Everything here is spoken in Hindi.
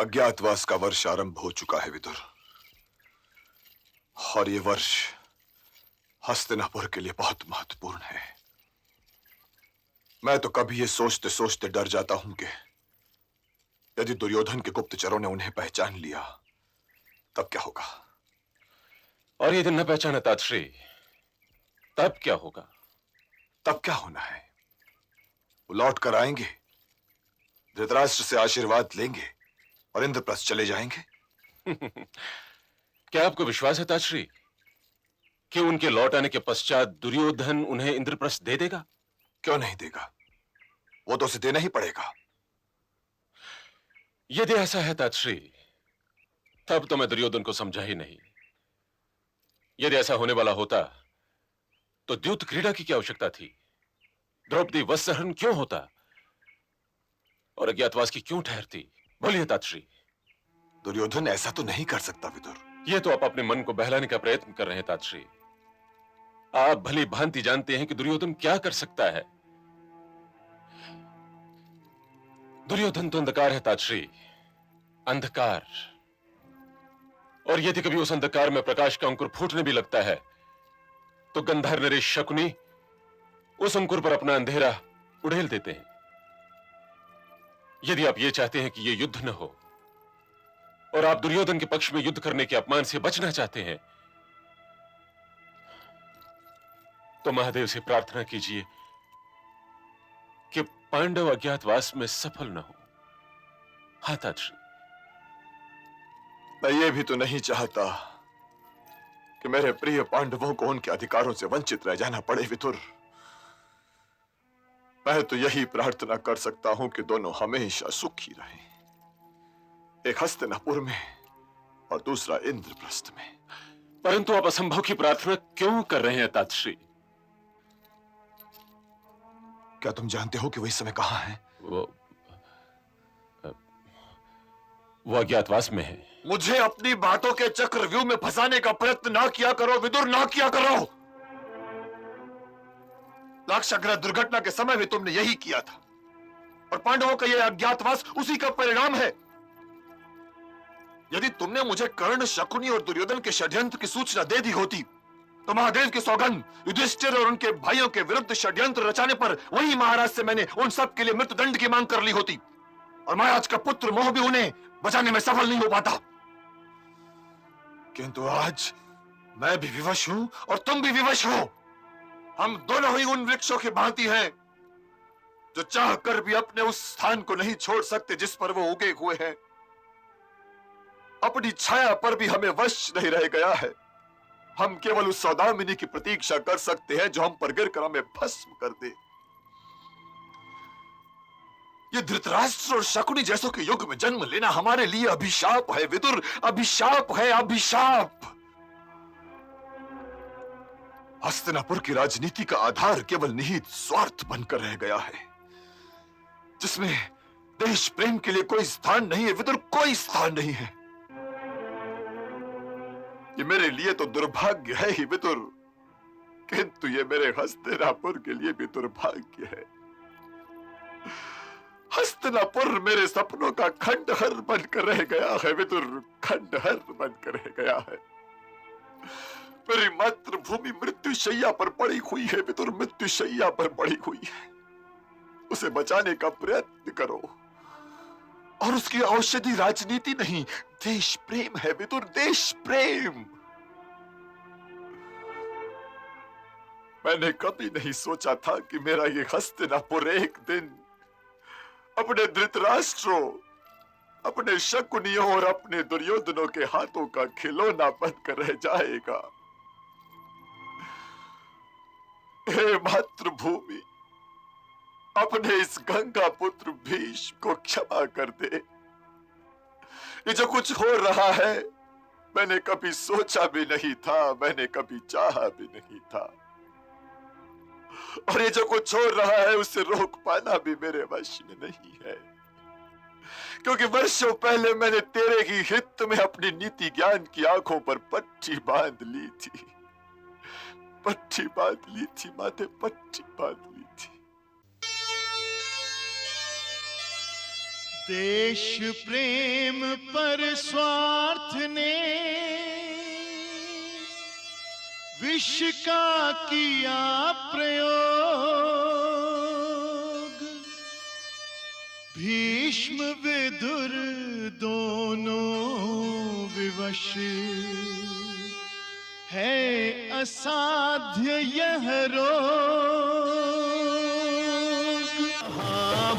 अज्ञातवास का वर्ष आरंभ हो चुका है विदुर, और ये वर्ष हस्तिनापुर के लिए बहुत महत्वपूर्ण है। मैं तो कभी ये सोचते सोचते डर जाता हूं कि यदि दुर्योधन के गुप्तचरों ने उन्हें पहचान लिया तब क्या होगा। और यदि न पहचाना तातश्री तब क्या होगा? तब क्या होना है, वो लौट कर आएंगे, धृतराष्ट्र से आशीर्वाद लेंगे और इंद्रप्रस्थ चले जाएंगे। क्या आपको विश्वास है तातश्री कि उनके लौट आने के पश्चात दुर्योधन उन्हें इंद्रप्रस्थ दे देगा? क्यों नहीं देगा, वो तो उसे देना ही पड़ेगा। यदि ऐसा है तातश्री तब तो मैं दुर्योधन को समझा ही नहीं। यदि ऐसा होने वाला होता तो द्यूत क्रीड़ा की क्या आवश्यकता थी? द्रौपदी वत्सहरण क्यों होता और अज्ञातवास की क्यों ठहरती? बोलिए तातश्री। दुर्योधन ऐसा तो नहीं कर सकता विदुर। यह तो आप अपने मन को बहलाने का प्रयत्न कर रहे हैं तातश्री। आप भली भांति जानते हैं कि दुर्योधन क्या कर सकता है। दुर्योधन तो अंधकार है तातश्री, अंधकार। और यदि कभी उस अंधकार में प्रकाश का अंकुर फूटने भी लगता है तो गंधर्व नरेश शकुनी उस अंकुर पर अपना अंधेरा उड़ेल देते हैं। यदि आप ये चाहते हैं कि यह युद्ध न हो और आप दुर्योधन के पक्ष में युद्ध करने के अपमान से बचना चाहते हैं तो महादेव से प्रार्थना कीजिए कि पांडव अज्ञातवास में सफल न हो। हाँ तातश्री। मैं ये भी तो नहीं चाहता कि मेरे प्रिय पांडवों को उनके अधिकारों से वंचित रह जाना पड़े विदुर। मैं तो यही प्रार्थना कर सकता हूं कि दोनों हमेशा सुखी रहें, एक हस्तिनापुर में और दूसरा इंद्रप्रस्थ में। परंतु आप असंभव की प्रार्थना क्यों कर रहे हैं तातश्री? क्या तुम जानते हो कि वो इस समय कहां है? वो अज्ञातवास में है। मुझे अपनी बातों के चक्रव्यूह में फंसाने का प्रयत्न ना किया करो विदुर, ना किया करो। लाक्षागृह दुर्घटना के समय भी तुमने यही किया था, और पांडवों का यह अज्ञातवास उसी का परिणाम है। यदि तुमने मुझे कर्ण, शकुनी और दुर्योधन के षड्यंत्र की सूचना दे दी होती तो महादेव की सौगंध, युधिष्ठिर और उनके भाइयों के विरुद्ध षड्यंत्र रचाने पर वही महाराज से मैंने उन सब के लिए मृत्युदंड की मांग कर ली होती, और महाराज का पुत्र मोह भी उन्हें बचाने में सफल नहीं हो पाता। किंतु आज मैं भी विवश हूं और तुम भी विवश हो। हम दोनों ही उन वृक्षों की भांति हैं जो चाह कर भी अपने उस स्थान को नहीं छोड़ सकते जिस पर वो उगे हुए हैं। अपनी छाया पर भी हमें वश नहीं रह गया है। हम केवल उस सौदामिनी की प्रतीक्षा कर सकते हैं जो हम पर गिरकर हमें भस्म कर दे। ये धृतराष्ट्र और शकुनी जैसों के युग में जन्म लेना हमारे लिए अभिशाप है विदुर, अभिशाप है, अभिशाप। हस्तिनापुर की राजनीति का आधार केवल निहित स्वार्थ बनकर रह गया है, जिसमें देश प्रेम के लिए कोई स्थान नहीं है विदुर, कोई स्थान नहीं है। ये मेरे लिए तो दुर्भाग्य है ही विदुर, किंतु ये मेरे हस्तिनापुर के लिए भी दुर्भाग्य है। हस्तिनापुर मेरे सपनों का खंडहर बनकर रह गया है विदुर, खंडहर बनकर रह गया है। मेरी मातृभूमि मृत्युशैया पर पड़ी हुई है विदुर, मृत्युशैया पर पड़ी हुई है। उसे बचाने का प्रयत्न करो, और उसकी औषधि राजनीति नहीं, देश प्रेम है विदुर, देश प्रेम। मैंने कभी नहीं सोचा था कि मेरा ये हस्तिनापुर एक दिन अपने धृतराष्ट्रों, अपने शकुनियों और अपने दुर्योधनों के हाथों का खिलौना बनकर रह जाएगा। हे मातृभूमि, अपने इस गंगा पुत्र भीष्म को क्षमा कर दे। ये जो कुछ हो रहा है मैंने कभी सोचा भी नहीं था, मैंने कभी चाहा भी नहीं था, और ये जो कुछ हो रहा है उसे रोक पाना भी मेरे वश में नहीं है, क्योंकि वर्षों पहले मैंने तेरे ही हित में अपनी नीति ज्ञान की आंखों पर पट्टी बांध ली थी, पट्टी बांध ली थी माते, पट्टी बांध ली थी। देश प्रेम पर स्वार्थ ने विष का किया प्रयोग। भीष्म विदुर दोनों विवश है असाध्य यह रोग। हाँ